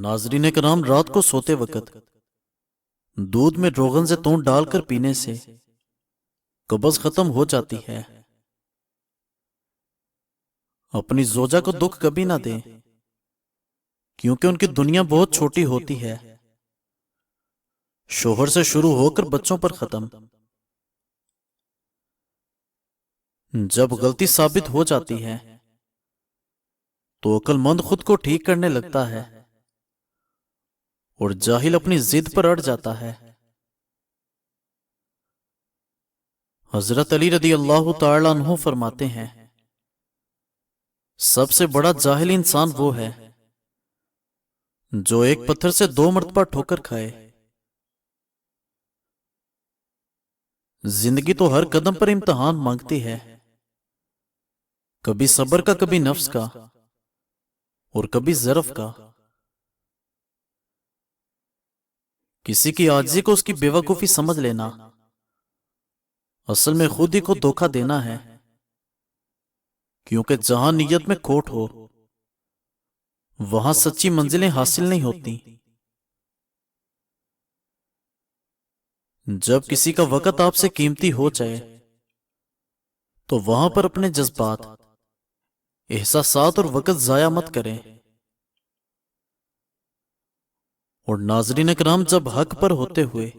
ناظرین کرام، رات کو سوتے وقت دودھ میں روغن زیتون ڈال کر پینے سے قبض ختم ہو جاتی ہے۔ اپنی زوجہ کو دکھ کبھی نہ دیں، کیونکہ ان کی دنیا بہت چھوٹی ہوتی ہے، شوہر سے شروع ہو کر بچوں پر ختم۔ جب غلطی ثابت ہو جاتی ہے تو عقل مند خود کو ٹھیک کرنے لگتا ہے اور جاہل اپنی ضد پر اڑ جاتا ہے۔ حضرت علی رضی اللہ تعالی عنہ فرماتے ہیں، سب سے بڑا جاہل انسان وہ ہے جو ایک پتھر سے 2 مرتبہ ٹھوکر کھائے۔ زندگی تو ہر قدم پر امتحان مانگتی ہے، کبھی صبر کا، کبھی نفس کا، اور کبھی ظرف کا۔ کسی کی عاجزی کو اس کی بے وقوفی سمجھ لینا اصل میں خود ہی کو دھوکہ دینا ہے، کیونکہ جہاں نیت میں کھوٹ ہو وہاں سچی منزلیں حاصل نہیں ہوتی۔ جب کسی کا وقت آپ سے قیمتی ہو جائے تو وہاں پر اپنے جذبات، احساسات اور وقت ضائع مت کریں۔ اور ناظرین کرام، جب حق پر ہوتے ہوئے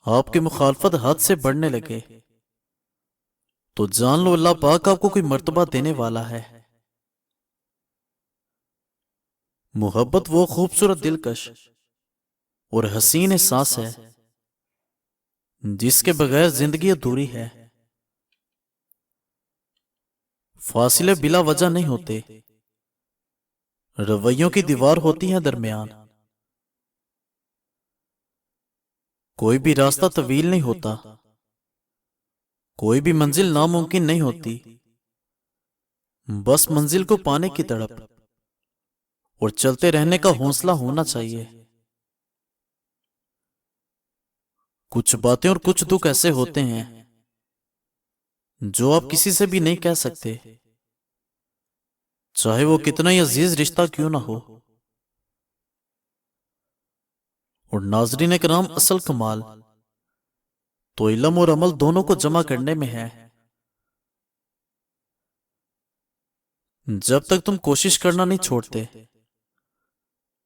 آپ کی مخالفت حد سے بڑھنے لگے تو جان لو اللہ پاک آپ کو کوئی مرتبہ دینے والا ہے۔ محبت وہ خوبصورت، دلکش اور حسین احساس ہے جس کے بغیر زندگی ادھوری ہے۔ فاصلے بلا وجہ نہیں ہوتے، رویوں کی دیوار ہوتی ہے درمیان۔ کوئی بھی راستہ طویل نہیں ہوتا، کوئی بھی منزل ناممکن نہیں ہوتی، بس منزل کو پانے کی تڑپ اور چلتے رہنے کا حوصلہ ہونا چاہیے۔ کچھ باتیں اور کچھ دکھ ایسے ہوتے ہیں جو آپ کسی سے بھی نہیں کہہ سکتے، چاہے وہ کتنا ہی عزیز رشتہ کیوں نہ ہو۔ اور ناظرین کرام، اصل کمال تو علم اور عمل دونوں کو جمع کرنے میں ہے۔ جب تک تم کوشش کرنا نہیں چھوڑتے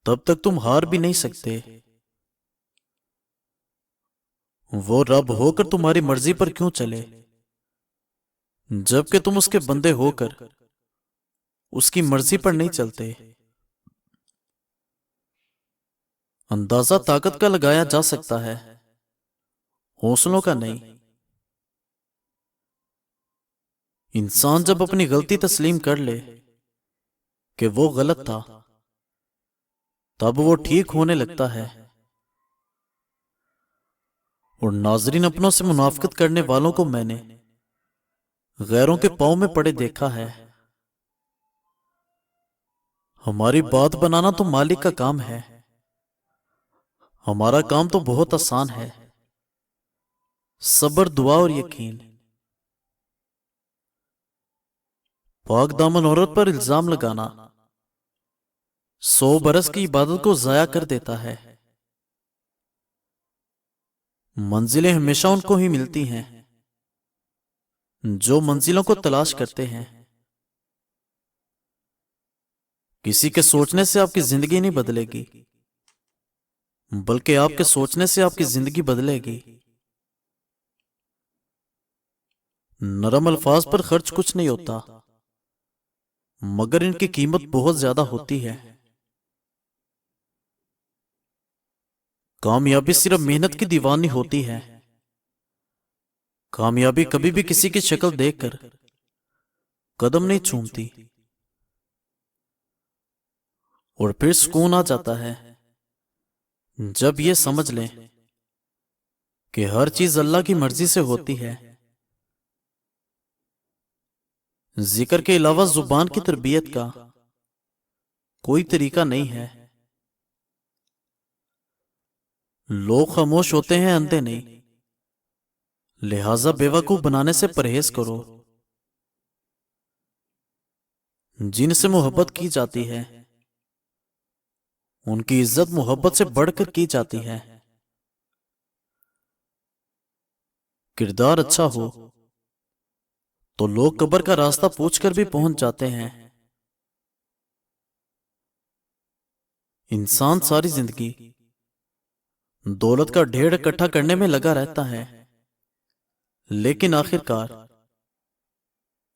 تب تک تم ہار بھی نہیں سکتے۔ وہ رب ہو کر تمہاری مرضی پر کیوں چلے جبکہ تم اس کے بندے ہو کر اس کی مرضی پر نہیں چلتے۔ اندازہ طاقت کا لگایا جا سکتا ہے، حوصلوں کا نہیں۔ انسان جب اپنی غلطی تسلیم کر لے کہ وہ غلط تھا تب وہ ٹھیک ہونے لگتا ہے۔ اور ناظرین، اپنوں سے منافقت کرنے والوں کو میں نے غیروں کے پاؤں میں پڑے دیکھا ہے۔ ہماری بات بنانا تو مالک کا کام ہے، ہمارا کام تو بہت آسان ہے، صبر، دعا اور یقین۔ پاک دامن عورت پر الزام لگانا 100 برس کی عبادت کو ضائع کر دیتا ہے۔ منزلیں ہمیشہ ان کو ہی ملتی ہیں جو منزلوں کو تلاش کرتے ہیں۔ کسی کے سوچنے سے آپ کی زندگی نہیں بدلے گی، بلکہ آپ کے سوچنے سے آپ کی زندگی بدلے گی۔ نرم الفاظ پر خرچ کچھ نہیں ہوتا، مگر ان کی قیمت بہت زیادہ ہوتی ہے۔ کامیابی صرف محنت کی دیوانی ہوتی ہے، کامیابی کبھی بھی کسی کی شکل دیکھ کر قدم نہیں چومتی۔ اور پھر سکون آ جاتا ہے جب یہ سمجھ لیں کہ ہر چیز اللہ کی مرضی سے ہوتی ہے۔ ذکر کے علاوہ زبان کی تربیت کا کوئی طریقہ نہیں ہے۔ لوگ خاموش ہوتے ہیں، اندھے نہیں، لہذا بے وقوف بنانے سے پرہیز کرو۔ جن سے محبت کی جاتی ہے ان کی عزت محبت سے بڑھ کر کی جاتی ہے۔ کردار اچھا ہو تو لوگ قبر کا راستہ پوچھ کر بھی پہنچ جاتے ہیں۔ انسان ساری زندگی دولت کا ڈھیر اکٹھا کرنے میں لگا رہتا ہے، لیکن آخر کار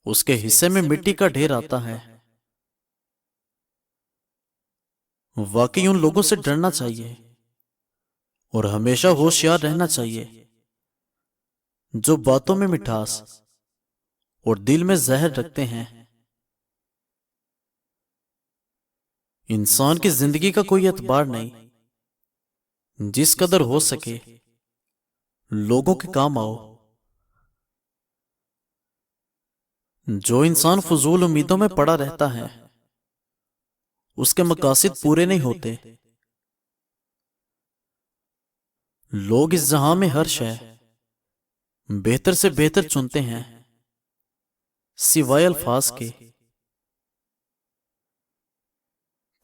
اس کے حصے میں مٹی کا ڈھیر آتا ہے۔ واقعی ان لوگوں سے ڈرنا چاہیے اور ہمیشہ ہوشیار رہنا چاہیے جو باتوں میں مٹھاس اور دل میں زہر رکھتے ہیں۔ انسان کی زندگی کا کوئی اعتبار نہیں، جس قدر ہو سکے لوگوں کے کام آؤ۔ جو انسان فضول امیدوں میں پڑا رہتا ہے اس کے مقاصد پورے نہیں ہوتے۔ لوگ اس جہاں میں ہر شے بہتر سے بہتر چنتے ہیں سوائے الفاظ کے۔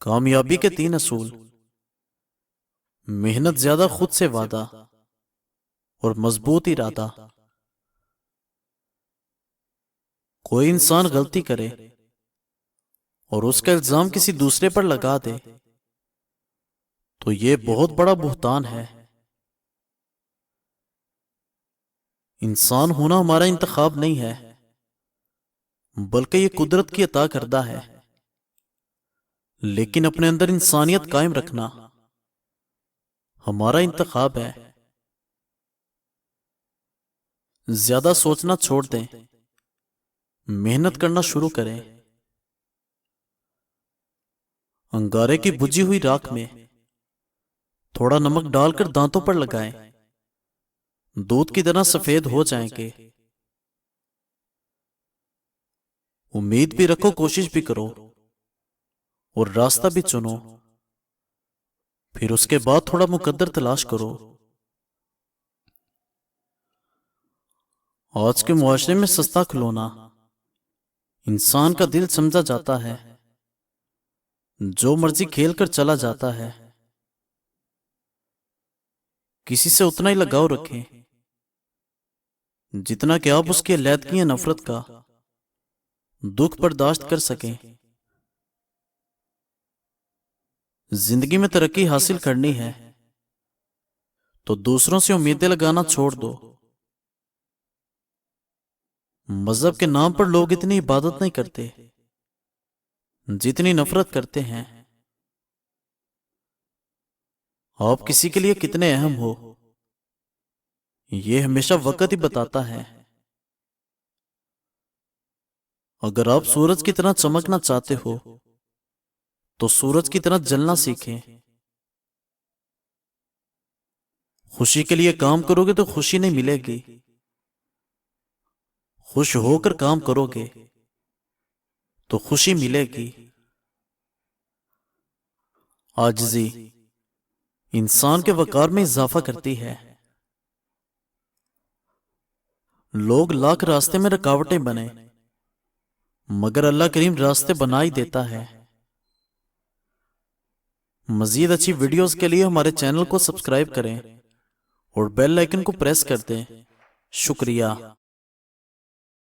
کامیابی کے 3 اصول: محنت زیادہ، خود سے وعدہ اور مضبوط ارادہ۔ کوئی انسان غلطی کرے اور اس کا الزام کسی دوسرے پر لگا دے تو یہ بہت بڑا بہتان ہے۔ انسان ہونا ہمارا انتخاب نہیں ہے، بلکہ یہ قدرت کی عطا کردہ ہے، لیکن اپنے اندر انسانیت قائم رکھنا ہمارا انتخاب ہے۔ زیادہ سوچنا چھوڑ دیں، محنت کرنا شروع کریں۔ انگارے کی بجھی ہوئی راکھ میں تھوڑا نمک ڈال کر دانتوں پر لگائیں، دودھ کی طرح سفید ہو جائیں گے۔ امید بھی رکھو، کوشش بھی کرو اور راستہ بھی چنو، پھر اس کے بعد تھوڑا مقدر تلاش کرو۔ آج کے معاشرے میں سستا کھلونا انسان کا دل سمجھا جاتا ہے، جو مرضی کھیل کر چلا جاتا ہے۔ کسی سے اتنا ہی لگاؤ رکھیں جتنا کہ آپ اس کی علیحدگی یا نفرت کا دکھ برداشت کر سکیں۔ زندگی میں ترقی حاصل کرنی ہے تو دوسروں سے امیدیں لگانا چھوڑ دو۔ مذہب کے نام پر لوگ اتنی عبادت نہیں کرتے جتنی نفرت کرتے ہیں۔ آپ کسی کے لیے کتنے اہم ہو یہ ہمیشہ وقت ہی بتاتا ہے۔ اگر آپ سورج کی طرح چمکنا چاہتے ہو تو سورج کی طرح جلنا سیکھیں۔ خوشی کے لیے کام کرو گے تو خوشی نہیں ملے گی، خوش ہو کر کام کرو گے تو خوشی ملے گی۔ عاجزی انسان کے وقار میں اضافہ کرتی ہے۔ لوگ لاکھ راستے میں رکاوٹیں بنے مگر اللہ کریم راستے بنا ہی دیتا ہے۔ مزید اچھی ویڈیوز کے لیے ہمارے چینل کو سبسکرائب کریں اور بیل آئیکن کو پریس کر دیں۔ شکریہ۔